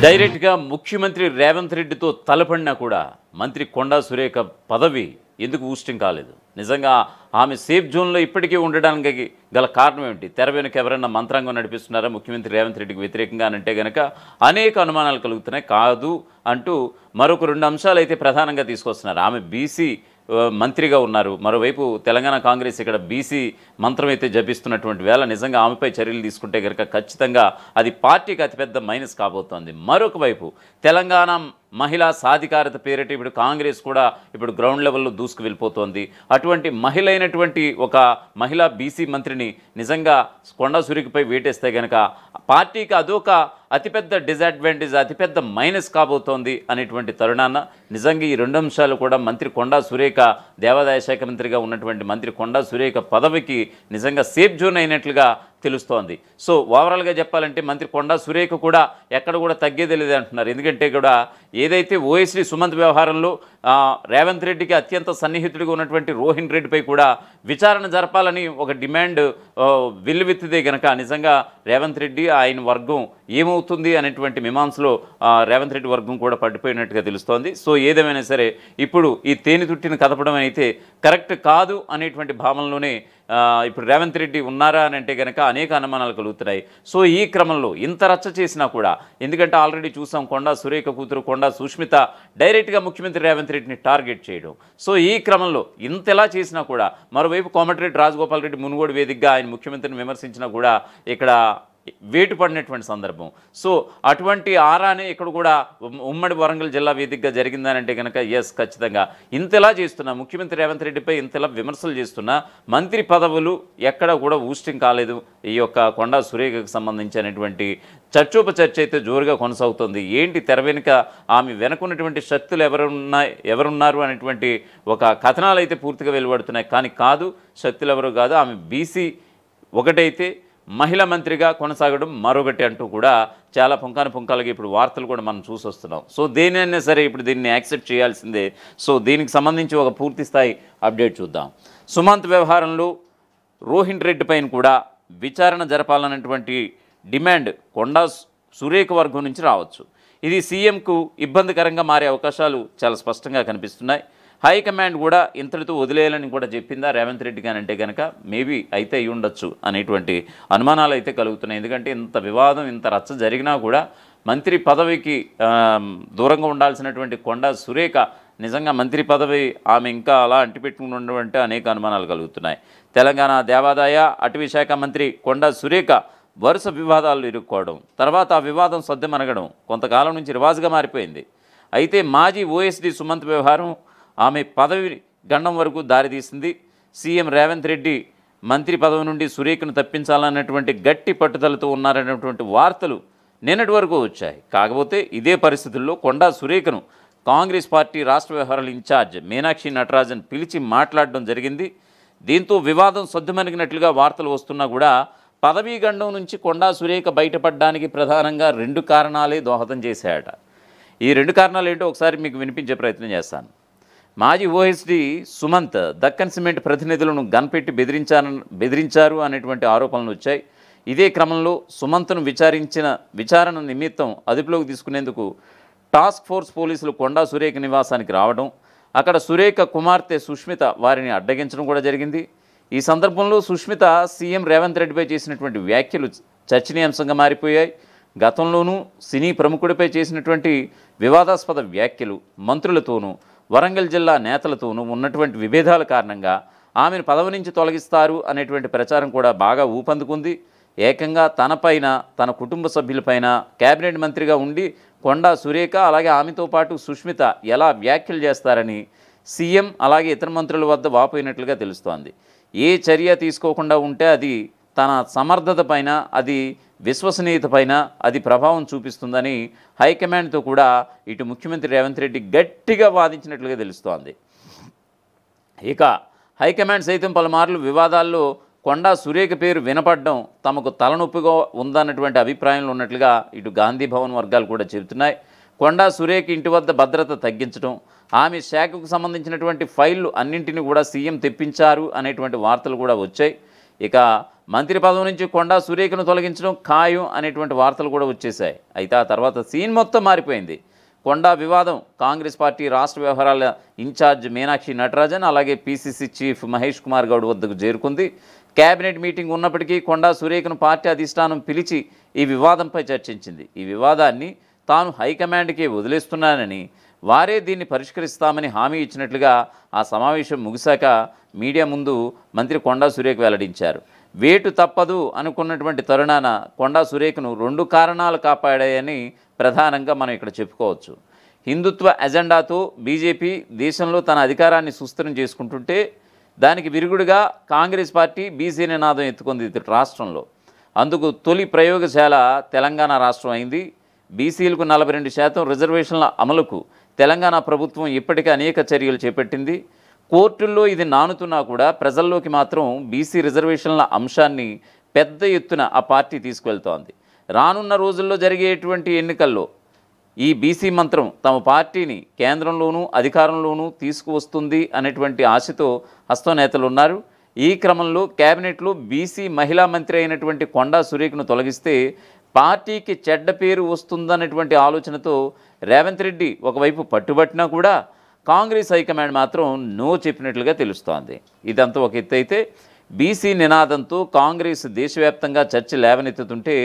డైరెక్ట్గా ముఖ్యమంత్రి రేవంత్ రెడ్డితో తలపడినా కూడా మంత్రి కొండా సురేఖ పదవి ఎందుకు ఊస్టింగ్ కాలేదు? నిజంగా ఆమె సేఫ్ జోన్లో ఇప్పటికీ ఉండడానికి గల కారణం ఏమిటి? తెర వెనుక ఎవరైనా మంత్రాంగం నడిపిస్తున్నారా ముఖ్యమంత్రి రేవంత్ రెడ్డికి వ్యతిరేకంగా అంటే కనుక అనేక అనుమానాలు కలుగుతున్నాయి. కాదు అంటూ మరొక రెండు అంశాలు అయితే ప్రధానంగా తీసుకొస్తున్నారు. ఆమె బీసీ మంత్రిగా ఉన్నారు, మరోవైపు తెలంగాణ కాంగ్రెస్ ఇక్కడ బీసీ మంత్రం అయితే జపిస్తున్నటువంటి వేళ నిజంగా ఆమెపై చర్యలు తీసుకుంటే కనుక ఖచ్చితంగా అది పార్టీకి అతిపెద్ద మైనస్ కాబోతోంది. మరొక వైపు తెలంగాణ మహిళా సాధికారత పేరిట ఇప్పుడు కాంగ్రెస్ కూడా ఇప్పుడు గ్రౌండ్ లెవెల్లో దూసుకు వెళ్ళిపోతోంది. అటువంటి మహిళ అయినటువంటి ఒక మహిళా బీసీ మంత్రిని నిజంగా కొండా సురేఖపై వేటేస్తే కనుక పార్టీకి అదొక అతిపెద్ద డిసడ్వాంటేజ్, అతిపెద్ద మైనస్ కాబోతోంది అనేటువంటి తరుణాన నిజంగా ఈ రెండు అంశాలు కూడా మంత్రి కొండా సురేఖ, దేవాదాయ శాఖ మంత్రిగా ఉన్నటువంటి మంత్రి కొండా సురేఖ పదవికి నిజంగా సేఫ్ జోన్ అయినట్లుగా తెలుస్తోంది. సో ఓవరాల్గా చెప్పాలంటే మంత్రి కొండా సురేఖ కూడా ఎక్కడ కూడా తగ్గేదే లేదు అంటున్నారు. ఎందుకంటే కూడా ఏదైతే ఓఎస్డీ సుమంత్ వ్యవహారంలో రేవంత్ రెడ్డికి అత్యంత సన్నిహితుడిగా ఉన్నటువంటి రోహిన్ రెడ్డిపై కూడా విచారణ జరపాలని ఒక డిమాండ్ వెల్లువెత్తితే గనక నిజంగా రేవంత్ రెడ్డి ఆయన వర్గం ఏమవుతుంది అనేటువంటి మీమాంసలో రేవంత్ రెడ్డి వర్గం కూడా పడిపోయినట్టుగా తెలుస్తోంది. సో ఏదేమైనా సరే ఇప్పుడు ఈ తేనెతుట్టిని కదపడం అయితే కరెక్ట్ కాదు అనేటువంటి భావనలోనే ఇప్పుడు రేవంత్ రెడ్డి ఉన్నారా అని అంటే కనుక అనేక అనుమానాలు కలుగుతున్నాయి. సో ఈ క్రమంలో ఇంత రచ్చ చేసినా కూడా, ఎందుకంటే ఆల్రెడీ చూసాం కొండా సురేఖ కూతురు కొండా సుష్మిత డైరెక్ట్గా ముఖ్యమంత్రి రేవంత్ రెడ్డిని టార్గెట్ చేయడం. సో ఈ క్రమంలో ఇంతలా చేసినా కూడా మరోవైపు కోమటిరెడ్డి రాజగోపాల్ రెడ్డి మునుగోడు వేదికగా ఆయన ముఖ్యమంత్రిని విమర్శించినా కూడా ఇక్కడ వేటు పడినటువంటి సందర్భం. సో అటువంటి ఆరానే ఇక్కడ కూడా ఉమ్మడి వరంగల్ జిల్లా వేదికగా జరిగిందనంటే కనుక ఎస్ ఖచ్చితంగా ఇంతలా చేస్తున్నా ముఖ్యమంత్రి రేవంత్ రెడ్డిపై ఇంతలా విమర్శలు చేస్తున్నా మంత్రి పదవులు ఎక్కడ కూడా ఊస్టింగ్ కాలేదు. ఈ యొక్క కొండా సురేఖకు సంబంధించినటువంటి చర్చోపచర్చ అయితే జోరుగా కొనసాగుతుంది. ఏంటి తెర వెనుక ఆమె వెనుకున్నటువంటి శక్తులు ఎవరున్నారు అనేటువంటి ఒక కథనాలు అయితే పూర్తిగా వెలువడుతున్నాయి. కానీ కాదు, శక్తులు ఎవరు కాదు, ఆమె బీసీ ఒకటైతే మహిళా మంత్రిగా కొనసాగడం మరొకటి అంటూ కూడా చాలా పుంకాలుగా ఇప్పుడు వార్తలు కూడా మనం చూసి వస్తున్నాం. సో దేనైనా సరే ఇప్పుడు దీన్ని యాక్సెప్ట్ చేయాల్సిందే. సో దీనికి సంబంధించి ఒక పూర్తి స్థాయి అప్డేట్ చూద్దాం. సుమంత్ వ్యవహారంలో రోహిన్ రెడ్డి పైన కూడా విచారణ జరపాలన్నటువంటి డిమాండ్ కొండా సురేఖ వర్గం నుంచి రావచ్చు. ఇది సీఎంకు ఇబ్బందికరంగా మారే అవకాశాలు చాలా స్పష్టంగా కనిపిస్తున్నాయి. హైకమాండ్ కూడా ఇంతటితో వదిలేయాలని కూడా చెప్పిందా రేవంత్ రెడ్డి కానీ అంటే కనుక మేబీ అయితే అయి ఉండొచ్చు అనేటువంటి అనుమానాలు అయితే కలుగుతున్నాయి. ఎందుకంటే ఇంత వివాదం ఇంత రచ్చ జరిగినా కూడా మంత్రి పదవికి దూరంగా ఉండాల్సినటువంటి కొండా సురేఖ నిజంగా మంత్రి పదవి ఆమె ఇంకా అలా అంటిపెట్టుకుని ఉండమంటే అనేక అనుమానాలు కలుగుతున్నాయి. తెలంగాణ దేవాదాయ అటవీ శాఖ మంత్రి కొండా సురేఖ వరుస వివాదాలు ఇరుక్కోవడం, తర్వాత ఆ వివాదం సద్దుమణగడం కొంతకాలం నుంచి రివాజుగా మారిపోయింది. అయితే మాజీ ఓఎస్డీ సుమంత్ వ్యవహారం ఆమె పదవి గండం వరకు దారితీసింది. సీఎం రేవంత్ రెడ్డి మంత్రి పదవి నుండి సురేఖను తప్పించాలన్నటువంటి గట్టి పట్టుదలతో ఉన్నారనేటువంటి వార్తలు నిన్నటి వరకు వచ్చాయి. కాకపోతే ఇదే పరిస్థితుల్లో కొండా సురేఖను కాంగ్రెస్ పార్టీ రాష్ట్ర వ్యవహారాల ఇన్ఛార్జ్ మీనాక్షి నటరాజన్ పిలిచి మాట్లాడడం జరిగింది. దీంతో వివాదం సద్దుమణిగినట్లుగా వార్తలు వస్తున్నా కూడా పదవీ గండం నుంచి కొండా సురేఖ బయటపడడానికి ప్రధానంగా రెండు కారణాలే దోహదం చేశాయట. ఈ రెండు కారణాలు ఏంటో ఒకసారి మీకు వినిపించే ప్రయత్నం చేస్తాను. మాజీ ఓఎస్డీ సుమంత్ దక్కన్ సిమెంట్ ప్రతినిధులను గన్పెట్టి బెదిరించారు అనేటువంటి ఆరోపణలు వచ్చాయి. ఇదే క్రమంలో సుమంత్ను విచారణ నిమిత్తం అదుపులోకి తీసుకునేందుకు టాస్క్ ఫోర్స్ పోలీసులు కొండా సురేఖ నివాసానికి రావడం, అక్కడ సురేఖ కుమార్తె సుష్మిత వారిని అడ్డగించడం కూడా జరిగింది. ఈ సందర్భంలో సుష్మిత సీఎం రేవంత్ రెడ్డిపై చేసినటువంటి వ్యాఖ్యలు చర్చనీయాంశంగా మారిపోయాయి. గతంలోనూ సినీ ప్రముఖుడిపై చేసినటువంటి వివాదాస్పద వ్యాఖ్యలు మంత్రులతోనూ వరంగల్ జిల్లా నేతలతోనూ ఉన్నటువంటి విభేదాల కారణంగా ఆమెను పదవి నుంచి తొలగిస్తారు అనేటువంటి ప్రచారం కూడా బాగా ఊపందుకుంది. ఏకంగా తనపైన తన కుటుంబ సభ్యులపైన కేబినెట్ మంత్రిగా ఉండి కొండా సురేఖ అలాగే ఆమెతో పాటు సుష్మిత ఎలా వ్యాఖ్యలు చేస్తారని సీఎం అలాగే ఇతర మంత్రుల వద్ద వాపోయినట్లుగా తెలుస్తోంది. ఏ చర్య తీసుకోకుండా ఉంటే అది తన సమర్థత పైన, అది విశ్వసనీయత పైన అది ప్రభావం చూపిస్తుందని హైకమాండ్తో కూడా ఇటు ముఖ్యమంత్రి రేవంత్ రెడ్డి గట్టిగా వాదించినట్లుగా తెలుస్తోంది. ఇక హైకమాండ్ సైతం పలుమార్లు వివాదాల్లో కొండా సురేఖ పేరు వినపడడం తమకు తలనొప్పిగా ఉందన్నటువంటి అభిప్రాయంలో ఉన్నట్లుగా ఇటు గాంధీ భవన్ వర్గాలు కూడా చెబుతున్నాయి. కొండా సురేఖ ఇంటి వద్ద భద్రత తగ్గించడం, ఆమె శాఖకు సంబంధించినటువంటి ఫైళ్లు అన్నింటినీ కూడా సీఎం తెప్పించారు అనేటువంటి వార్తలు కూడా వచ్చాయి. ఇక మంత్రి పదవి నుంచి కొండా సురేఖను తొలగించడం ఖాయం అనేటువంటి వార్తలు కూడా వచ్చేసాయి. అయితే ఆ తర్వాత సీన్ మొత్తం మారిపోయింది. కొండా వివాదం కాంగ్రెస్ పార్టీ రాష్ట్ర వ్యవహారాల ఇన్ఛార్జ్ మీనాక్షి నటరాజన్ అలాగే పీసీసీ చీఫ్ మహేష్ కుమార్ గౌడ్ వద్దకు చేరుకుంది. కేబినెట్ మీటింగ్ ఉన్నప్పటికీ కొండా సురేఖను పార్టీ అధిష్టానం పిలిచి ఈ వివాదంపై చర్చించింది. ఈ వివాదాన్ని తాను హైకమాండ్కే వదిలేస్తున్నానని, వారే దీన్ని పరిష్కరిస్తామని హామీ ఇచ్చినట్లుగా ఆ సమావేశం ముగిశాక మీడియా ముందు మంత్రి కొండా సురేఖ వెల్లడించారు. వేటు తప్పదు అనుకున్నటువంటి తరుణాన కొండా సురేఖను 2 కారణాలు కాపాడాయని ప్రధానంగా మనం ఇక్కడ చెప్పుకోవచ్చు. హిందుత్వ ఎజెండాతో బీజేపీ దేశంలో తన అధికారాన్ని సుస్థిరం చేసుకుంటుంటే దానికి విరుగుడుగా కాంగ్రెస్ పార్టీ బీసీ నినాదం ఎత్తుకుంది రాష్ట్రంలో. అందుకు తొలి ప్రయోగశాల తెలంగాణ రాష్ట్రం అయింది. బీసీలకు 42% రిజర్వేషన్ల అమలుకు తెలంగాణ ప్రభుత్వం ఇప్పటికే అనేక చర్యలు చేపట్టింది. కోర్టుల్లో ఇది నానుతున్నా కూడా ప్రజల్లోకి మాత్రం బీసీ రిజర్వేషన్ల అంశాన్ని పెద్ద ఎత్తున ఆ పార్టీ తీసుకువెళ్తోంది. రానున్న రోజుల్లో జరిగేటువంటి ఎన్నికల్లో ఈ బీసీ మంత్రం తమ పార్టీని కేంద్రంలోనూ అధికారంలోనూ తీసుకువస్తుంది అనేటువంటి ఆశతో హస్తం నేతలు ఉన్నారు. ఈ క్రమంలో కేబినెట్లో బీసీ మహిళా మంత్రి అయినటువంటి కొండా సురేఖను తొలగిస్తే పార్టీకి చెడ్డ పేరు వస్తుందన్నటువంటి ఆలోచనతో రేవంత్ రెడ్డి ఒకవైపు పట్టుబట్టినా కూడా కాంగ్రెస్ హైకమాండ్ మాత్రం నో చెప్పినట్లుగా తెలుస్తోంది. ఇదంతా ఒక ఎత్తు అయితే, బీసీ నినాదంతో కాంగ్రెస్ దేశవ్యాప్తంగా చర్చ లేవనెత్తుతుంటే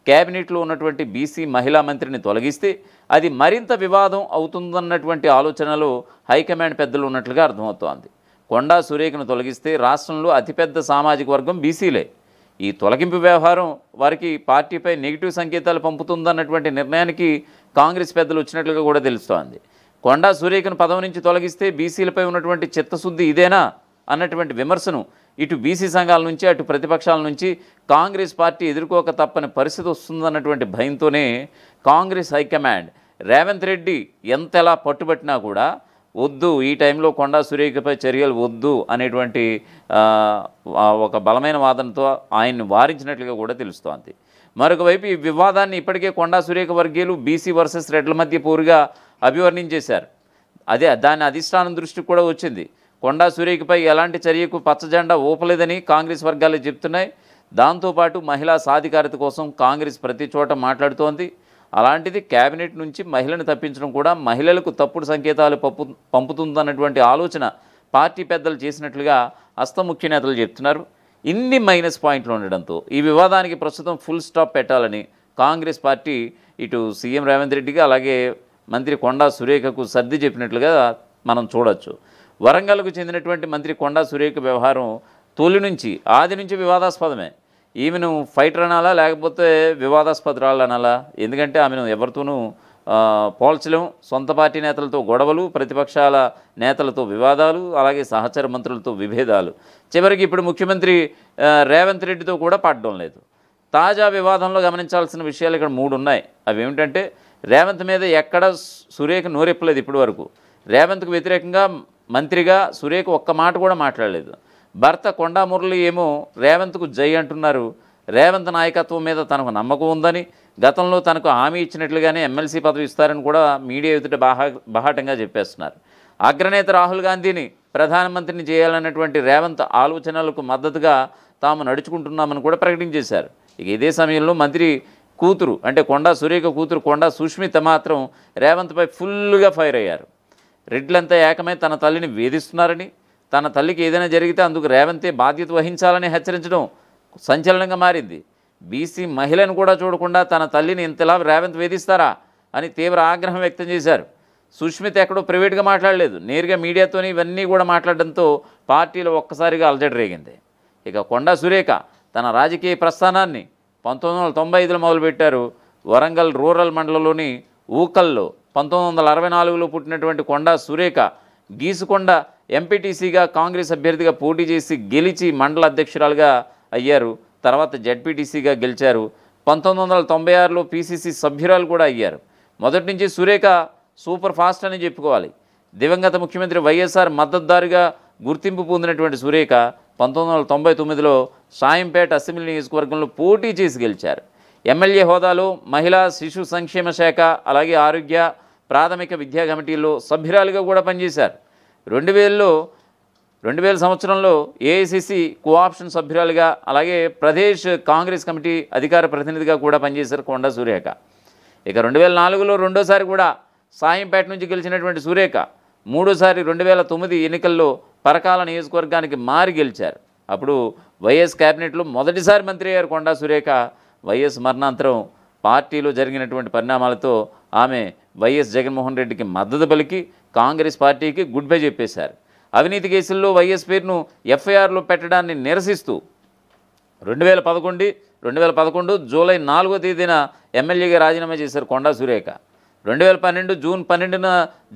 కేబినెట్లో ఉన్నటువంటి బీసీ మహిళా మంత్రిని తొలగిస్తే అది మరింత వివాదం అవుతుందన్నటువంటి ఆలోచనలో హైకమాండ్ పెద్దలు ఉన్నట్లుగా అర్థమవుతోంది. కొండా సురేఖను తొలగిస్తే రాష్ట్రంలో అతిపెద్ద సామాజిక వర్గం బీసీలే. ఈ తొలగింపు వ్యవహారం వారికి పార్టీపై నెగిటివ్ సంకేతాలు పంపుతుందన్నటువంటి నిర్ణయానికి కాంగ్రెస్ పెద్దలు వచ్చినట్లుగా కూడా తెలుస్తోంది. కొండా సురేఖను పదవి నుంచి తొలగిస్తే బీసీలపై ఉన్నటువంటి చిత్తశుద్ధి ఇదేనా అన్నటువంటి విమర్శను ఇటు బీసీ సంఘాల నుంచి అటు ప్రతిపక్షాల నుంచి కాంగ్రెస్ పార్టీ ఎదుర్కోక తప్పని పరిస్థితి వస్తుందన్నటువంటి భయంతోనే కాంగ్రెస్ హైకమాండ్ రేవంత్ రెడ్డి ఎంతలా పట్టుబట్టినా కూడా వద్దు, ఈ టైంలో కొండా సురేఖపై చర్యలు వద్దు అనేటువంటి ఒక బలమైన వాదనతో ఆయన్ని వారించినట్లుగా కూడా తెలుస్తోంది. మరొక వైపు ఈ వివాదాన్ని ఇప్పటికే కొండా సురేఖ వర్గీయులు బీసీ వర్సెస్ రెడ్ల మధ్య పోరుగా అభివర్ణించేశారు. దాని అధిష్టానం దృష్టికి కూడా వచ్చింది. కొండా సురేఖపై ఎలాంటి చర్యకు పచ్చజెండా ఊపలేదని కాంగ్రెస్ వర్గాలు చెప్తున్నాయి. దాంతోపాటు మహిళా సాధికారత కోసం కాంగ్రెస్ ప్రతి చోట మాట్లాడుతోంది. అలాంటిది కేబినెట్ నుంచి మహిళను తప్పించడం కూడా మహిళలకు తప్పుడు సంకేతాలు పంపుతుందన్నటువంటి ఆలోచన పార్టీ పెద్దలు చేసినట్లుగా ముఖ్య నేతలు చెప్తున్నారు. ఇన్ని మైనస్ పాయింట్లు ఉండడంతో ఈ వివాదానికి ప్రస్తుతం ఫుల్ స్టాప్ పెట్టాలని కాంగ్రెస్ పార్టీ ఇటు సీఎం రేవంత్ రెడ్డికి అలాగే మంత్రి కొండా సురేఖకు సర్ది చెప్పినట్లుగా మనం చూడొచ్చు. వరంగల్కు చెందినటువంటి మంత్రి కొండా సురేఖ వ్యవహారం ఆది నుంచి వివాదాస్పదమే. ఈమెను ఫైటర్ అనాలా లేకపోతే వివాదాస్పదురాలు అనాలా? ఎందుకంటే ఆమెను ఎవరితోనూ పోల్చలేం. సొంత పార్టీ నేతలతో గొడవలు, ప్రతిపక్షాల నేతలతో వివాదాలు, అలాగే సహచర మంత్రులతో విభేదాలు, చివరికి ఇప్పుడు ముఖ్యమంత్రి రేవంత్ రెడ్డితో కూడా పడడం లేదు. తాజా వివాదంలో గమనించాల్సిన విషయాలు ఇక్కడ 3 ఉన్నాయి. అవి ఏమిటంటే, రేవంత్ మీద ఎక్కడ సురేఖ నోరెప్పలేదు ఇప్పటి వరకు. రేవంత్కు వ్యతిరేకంగా మంత్రిగా సురేఖ ఒక్క మాట కూడా మాట్లాడలేదు. భర్త కొండా మురళి ఏమో రేవంత్కు జై అంటున్నారు. రేవంత్ నాయకత్వం మీద తనకు నమ్మకం ఉందని, గతంలో తనకు హామీ ఇచ్చినట్లుగానే ఎమ్మెల్సీ పదవి ఇస్తారని కూడా మీడియా ఎదుట బాహాటంగా చెప్పేస్తున్నారు. అగ్రనేత రాహుల్ గాంధీని ప్రధానమంత్రిని చేయాలన్నటువంటి రేవంత్ ఆలోచనలకు మద్దతుగా తాము నడుచుకుంటున్నామని కూడా ప్రకటించేశారు. ఇక ఇదే సమయంలో మంత్రి కూతురు అంటే కొండా సురేఖ కూతురు కొండా సుష్మిత మాత్రం రేవంత్పై ఫుల్గా ఫైర్ అయ్యారు. రెడ్లంతా ఏకమై తన తల్లిని వేధిస్తున్నారని, తన తల్లికి ఏదైనా జరిగితే అందుకు రేవంతే బాధ్యత వహించాలని హెచ్చరించడం సంచలనంగా మారింది. బీసీ మహిళను కూడా చూడకుండా తన తల్లిని ఇంతలా రేవంత్ వేధిస్తారా అని తీవ్ర ఆగ్రహం వ్యక్తం చేశారు. సుష్మిత ఎక్కడో ప్రైవేట్గా మాట్లాడలేదు, నేరుగా మీడియాతోని ఇవన్నీ కూడా మాట్లాడడంతో పార్టీలో ఒక్కసారిగా అలజడి రేగింది. ఇక కొండా సురేఖ తన రాజకీయ ప్రస్థానాన్ని 1995లో మొదలుపెట్టారు. వరంగల్ రూరల్ మండలంలోని ఊకల్లో 1964లో పుట్టినటువంటి కొండా సురేఖ గీసుకొండ ఎంపీటీసీగా కాంగ్రెస్ అభ్యర్థిగా పోటీ చేసి గెలిచి మండల అధ్యక్షురాలుగా అయ్యారు. తర్వాత జడ్పీటీసీగా గెలిచారు. 1996లో పీసీసీ సభ్యురాలు కూడా అయ్యారు. మొదటి నుంచి సురేఖ సూపర్ ఫాస్ట్ అని చెప్పుకోవాలి. దివంగత ముఖ్యమంత్రి వైఎస్ఆర్ మద్దతుదారుగా గుర్తింపు పొందినటువంటి సురేఖ 1999లో సాయంపేట అసెంబ్లీ నియోజకవర్గంలో పోటీ చేసి గెలిచారు. ఎమ్మెల్యే హోదాలో మహిళా శిశు సంక్షేమ శాఖ అలాగే ఆరోగ్య ప్రాథమిక విద్యా కమిటీల్లో సభ్యురాలుగా కూడా పనిచేశారు. 2000లో 2000 సంవత్సరంలో ఏఐసిసి కోఆప్షన్ సభ్యురాలుగా అలాగే ప్రదేశ్ కాంగ్రెస్ కమిటీ అధికార ప్రతినిధిగా కూడా పనిచేశారు కొండా సురేఖ. ఇక 2004లో రెండోసారి కూడా సాయంపేట నుంచి గెలిచినటువంటి సురేఖ మూడోసారి 2009 ఎన్నికల్లో పరకాల నియోజకవర్గానికి మారి గెలిచారు. అప్పుడు వైఎస్ క్యాబినెట్లో మొదటిసారి మంత్రి అయ్యారు కొండా సురేఖ. వైఎస్ మరణాంతరం పార్టీలో జరిగినటువంటి పరిణామాలతో ఆమె వైఎస్ జగన్మోహన్ రెడ్డికి మద్దతు పలికి కాంగ్రెస్ పార్టీకి గుడ్ బై చెప్పేశారు. అవినీతి కేసుల్లో వైఎస్ పేరును ఎఫ్ఐఆర్లో పెట్టడాన్ని నిరసిస్తూ 2011 జూలై 4వ తేదీన ఎమ్మెల్యేగా రాజీనామా చేశారు కొండా సురేఖ. 2012 జూన్ 12న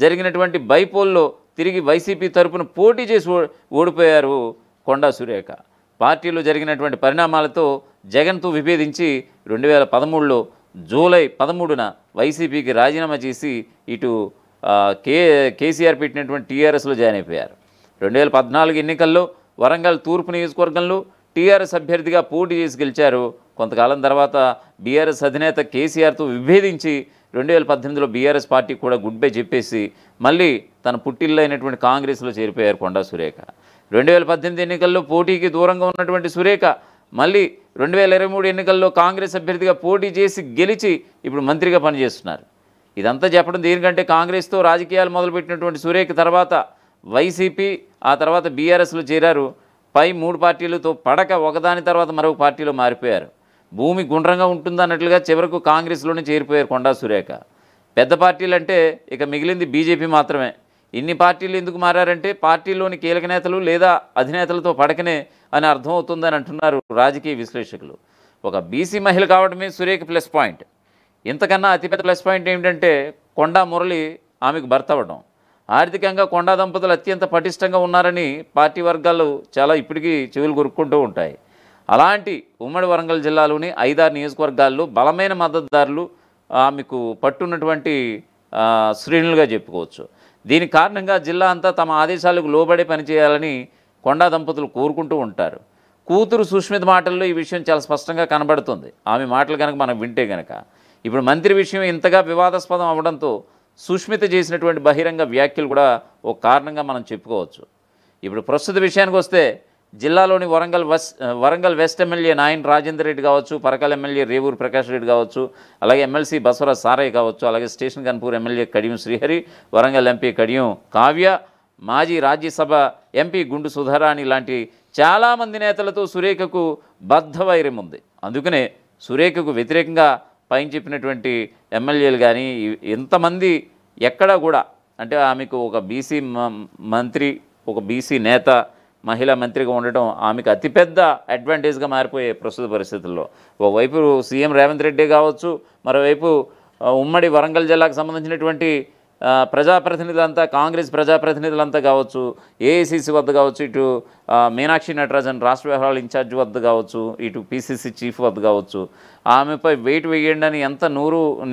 జరిగినటువంటి బైపోల్లో తిరిగి వైసీపీ తరపున పోటీ చేసి ఓడిపోయారు కొండా సురేఖ. పార్టీలో జరిగినటువంటి పరిణామాలతో జగన్తో విభేదించి 2013లో జూలై 13న వైసీపీకి రాజీనామా చేసి ఇటు కేసీఆర్ పెట్టినటువంటి టీఆర్ఎస్లో జాయిన్ అయిపోయారు. 2014 ఎన్నికల్లో వరంగల్ తూర్పు నియోజకవర్గంలో టీఆర్ఎస్ అభ్యర్థిగా పోటీ చేసి గెలిచారు. కొంతకాలం తర్వాత బీఆర్ఎస్ అధినేత కేసీఆర్తో విభేదించి 2018లో బీఆర్ఎస్ పార్టీ కూడా గుడ్ బై చెప్పేసి మళ్ళీ తన పుట్టిల్లు అయినటువంటి కాంగ్రెస్లో చేరిపోయారు కొండా సురేఖ. 2018 ఎన్నికల్లో పోటీకి దూరంగా ఉన్నటువంటి సురేఖ మళ్ళీ 2023 ఎన్నికల్లో కాంగ్రెస్ అభ్యర్థిగా పోటీ చేసి గెలిచి ఇప్పుడు మంత్రిగా పనిచేస్తున్నారు. ఇదంతా చెప్పడం దేనికంటే కాంగ్రెస్తో రాజకీయాలు మొదలుపెట్టినటువంటి సురేఖ తర్వాత వైసీపీ ఆ తర్వాత బీఆర్ఎస్లో చేరారు. పై 3 పార్టీలతో పడక ఒకదాని తర్వాత మరొక పార్టీలో మారిపోయారు. భూమి గుండ్రంగా ఉంటుందన్నట్లుగా చివరకు కాంగ్రెస్లోనే చేరిపోయారు కొండా సురేఖ. పెద్ద పార్టీలు అంటే ఇక మిగిలింది బీజేపీ మాత్రమే. ఇన్ని పార్టీలు ఎందుకు మారారంటే పార్టీలోని కీలక నేతలు లేదా అధినేతలతో పడకనే అని అర్థమవుతుందని అంటున్నారు రాజకీయ విశ్లేషకులు. ఒక బీసీ మహిళ కావడమే సురేఖ ప్లస్ పాయింట్. ఇంతకన్నా అతిపెద్ద ప్లస్ పాయింట్ ఏమిటంటే కొండా మురళి ఆమెకు భర్త అవ్వడం. ఆర్థికంగా కొండా దంపతులు అత్యంత పటిష్టంగా ఉన్నారని పార్టీ వర్గాలు చాలా ఇప్పటికీ చెవులు కొరుక్కుంటూ ఉంటాయి. అలాంటి ఉమ్మడి వరంగల్ జిల్లాలోని 5-6 నియోజకవర్గాల్లో బలమైన మద్దతుదారులు ఆమెకు పట్టున్నటువంటి శ్రేణులుగా చెప్పుకోవచ్చు. దీని కారణంగా జిల్లా అంతా తమ ఆదేశాలకు లోబడే పనిచేయాలని కొండా దంపతులు కోరుకుంటూ ఉంటారు. కూతురు సుష్మిత మాటల్లో ఈ విషయం చాలా స్పష్టంగా కనబడుతుంది. ఆమె మాటలు కనుక మనం వింటే కనుక ఇప్పుడు మంత్రి విషయం ఇంతగా వివాదాస్పదం అవ్వడంతో సుష్మిత చేసినటువంటి బహిరంగ వ్యాఖ్యలు కూడా ఒక కారణంగా మనం చెప్పుకోవచ్చు. ఇప్పుడు ప్రస్తుత విషయానికి వస్తే జిల్లాలోని వరంగల్ వెస్ట్ ఎమ్మెల్యే నాయన్ రాజేందర్ రెడ్డి కావచ్చు, పరకాల ఎమ్మెల్యే రేవూరు ప్రకాష్ రెడ్డి కావచ్చు, అలాగే ఎమ్మెల్సీ బసవరాజ్ సారయ్య కావచ్చు, అలాగే station Ghanpur MLA Kadiyam Srihari, Warangal MP Kadiyam Kavya, మాజీ రాజ్యసభ ఎంపీ గుండు సుధారాణి లాంటి చాలామంది నేతలతో సురేఖకు బద్ధవైరం ఉంది. అందుకనే సురేఖకు వ్యతిరేకంగా పైన చెప్పినటువంటి ఎమ్మెల్యేలు కానీ ఎంతమంది ఎక్కడా కూడా అంటే ఆమెకు ఒక బీసీ మంత్రి, ఒక బీసీ నేత, మహిళా మంత్రిగా ఉండటం ఆమెకు అతిపెద్ద అడ్వాంటేజ్గా మారిపోయే ప్రస్తుత పరిస్థితుల్లో. ఒకవైపు సీఎం రేవంత్ రెడ్డి కావచ్చు, మరోవైపు ఉమ్మడి వరంగల్ జిల్లాకు సంబంధించినటువంటి ప్రజాప్రతినిధులంతా, కాంగ్రెస్ ప్రజాప్రతినిధులంతా కావచ్చు, ఏఐసిసి వద్ద కావచ్చు, ఇటు మీనాక్షి నటరాజన్ రాష్ట్ర వ్యవహారాల ఇన్ఛార్జ్ వద్ద కావచ్చు, ఇటు పిసిసి చీఫ్ వద్ద కావచ్చు, ఆమెపై వెయిట్ వేయండి అని ఎంత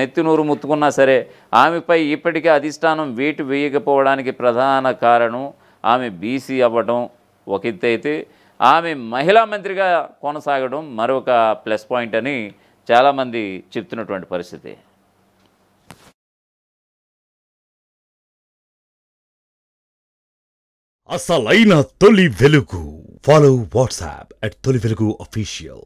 నెత్తి నూరు ముత్తుకున్నా సరే ఆమెపై ఇప్పటికే అధిష్టానం వెయిట్ వేయకపోవడానికి ప్రధాన కారణం ఆమె బీసీ అవ్వడం ఒక ఎత్తు అయితే, ఆమె మహిళా మంత్రిగా కొనసాగడం మరొక ప్లస్ పాయింట్ అని చాలామంది చెప్తున్నటువంటి పరిస్థితి. అసలైన తొలి వెలుగు. ఫాలో వాట్సాప్ @తొలి వెలుగు official.